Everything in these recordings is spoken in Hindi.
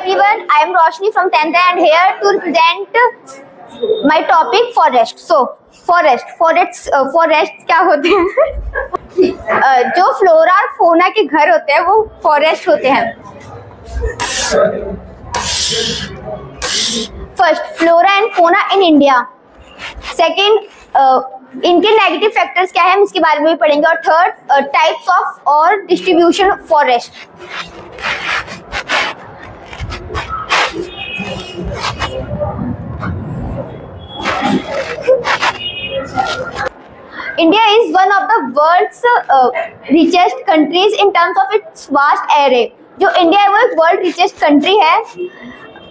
everyone, I am Roshni from 10th and here to present my topic forest. So forest क्या होते हैं? जो फ्लोरा और फोना के घर होते हैं वो फॉरेस्ट होते हैं. फर्स्ट, फ्लोरा एंड फोना इन इंडिया. सेकेंड, इनके नेगेटिव फैक्टर्स क्या है हम इसके बारे में भी पढ़ेंगे. और थर्ड, टाइप्स ऑफ और distribution of forest. India is one of the world's richest countries in terms of its vast array. जो इंडिया है वो एक वर्ल्ड रिचेस्ट कंट्री है.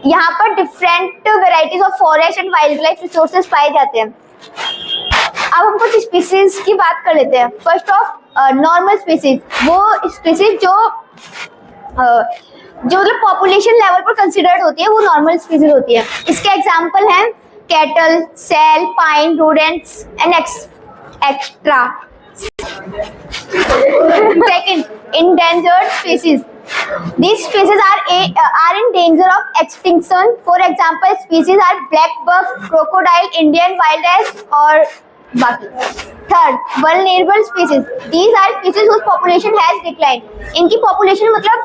यहाँ पर different varieties of forest and wildlife resources पाए जाते हैं. अब हम कुछ स्पीसीज की बात कर लेते हैं. फर्स्ट ऑफ, नॉर्मल स्पीसीज, वो स्पीसीज जो मतलब पॉपुलेशन लेवल पर कंसिडर्ड होती है वो नॉर्मल स्पीसीज होती है. इसके एग्जांपल हैं cattle, sal, pine, rodents and extra. Second, endangered species. These species are in danger of extinction. For example, species are black buck, crocodile, Indian wild ass और बाकी. Third, vulnerable species. These are species whose population has declined. इनकी population मतलब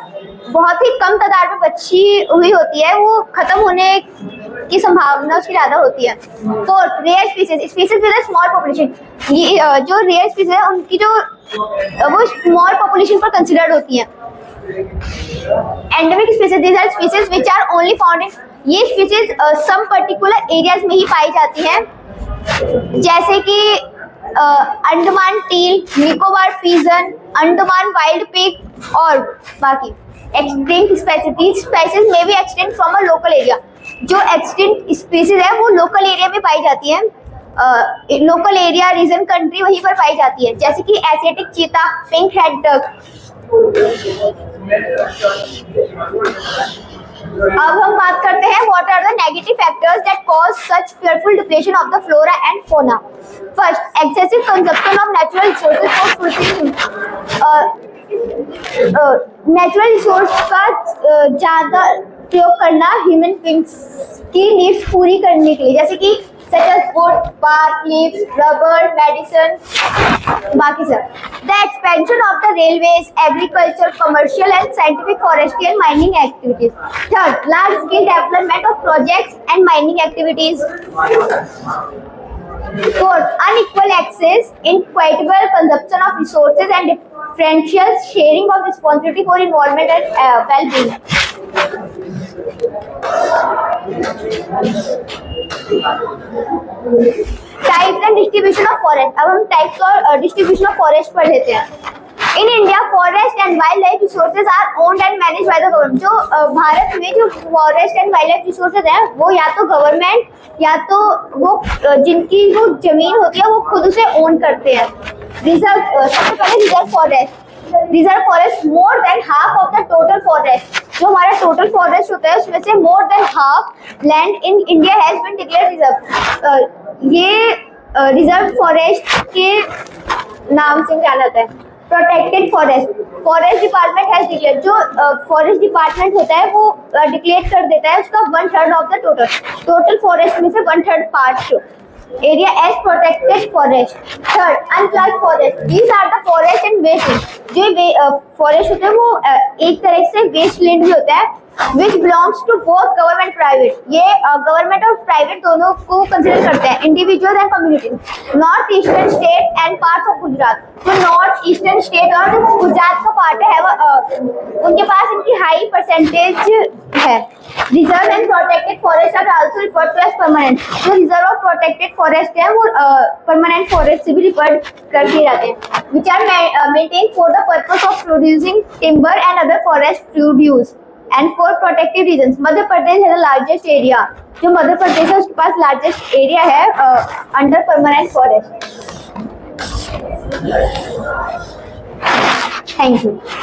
बहुत ही कम तादाद में बची हुई होती है, वो खत्म होने की संभावना उसकी ज्यादा होती है. Fourth, rare species. Species with a small population. ये जो rare species है उनकी जो वो स्मॉल पॉपुलेशन पर कंसिडर्ड होती है. Endemic species, these are species which are only found in, ये स्पीसीज सम पर्टिकुलर एरियाज में ही पाई जाती हैं, जैसे कि Andaman teal, Nicobar pigeon, Andaman wild pig और बाकी. एक्सटिंक्ट स्पीसीज में be extinct from a local area. जो एक्सटिंक्ट स्पीसीज है वो लोकल एरिया में पाई जाती है. लोकल एरिया, रीजन, कंट्री वहीं पर पाई जाती है, जैसे कि Asiatic cheetah, pink head duck. अब हम बात करते हैं what are the negative factors that cause such fearful depletion of the flora and fauna. First, excessive consumption of natural resources for fulfilling. Natural resource का ज्यादा प्रयोग करना ह्यूमन बीइंग्स की नीड्स पूरी करने के लिए, जैसे कि such as wood, bark, leaves, rubber, medicine, बाकी सब. The expansion of the railways, agriculture, commercial and scientific forestry and mining activities. Third, large scale development of projects and mining activities. Fourth, unequal access, inequitable consumption of resources and differential sharing of responsibility for environment and well-being. Types and distribution of forest. अब हम टाइप्स और डिस्ट्रीब्यूशन ऑफ फॉरेस्ट पढ़ लेते हैं. In India, forest and wildlife resources are owned and managed by the government. जो भारत में जो forest and wildlife resources हैं वो या तो गवर्नमेंट या तो वो जिनकी वो जमीन होती है वो खुद उसे ओन करते हैं. रिजर्व, सबसे पहले reserve forest. Reserve forest more than half of the total forest. जो हमारा टोटल फॉरेस्ट होता है उसमें से more than half land in India has been declared reserve. ये रिजर्व फॉरेस्ट के नाम से जाना जाता है. Protected forest, forest department has declared. जो फॉरेस्ट डिपार्टमेंट होता है वो डिक्लेयर कर देता है उसका 1/3 ऑफ द टोटल फॉरेस्ट में से 1/3 part area as protected forest. Third, unclassed forest. These are the forest and waste. जो फॉरेस्ट होते हैं वो एक तरह से वेस्ट लैंड भी होता है, which belongs to both government private. ये गवर्नमेंट और प्राइवेट दोनों को कंसिडर करते हैं. Individual and community. North eastern state and parts of Gujarat. जो नॉर्थ ईस्टर्न स्टेट और जो गुजरात का पार्ट है वो उनके पास इनकी हाई परसेंटेज है. Reserve and protected forest are also referred to as permanent. जो रिजर्व और प्रोटेक्टेड फॉरेस्ट है वो परमानेंट फॉरेस्ट से भी रिफर कर दिए जाते हैं, which are maintained for the purpose of producing timber and other forest produce and for protective reasons. Madhya Pradesh है the largest area. जो मध्य प्रदेश है उसके पास लार्जेस्ट एरिया है under permanent forest. Thank you.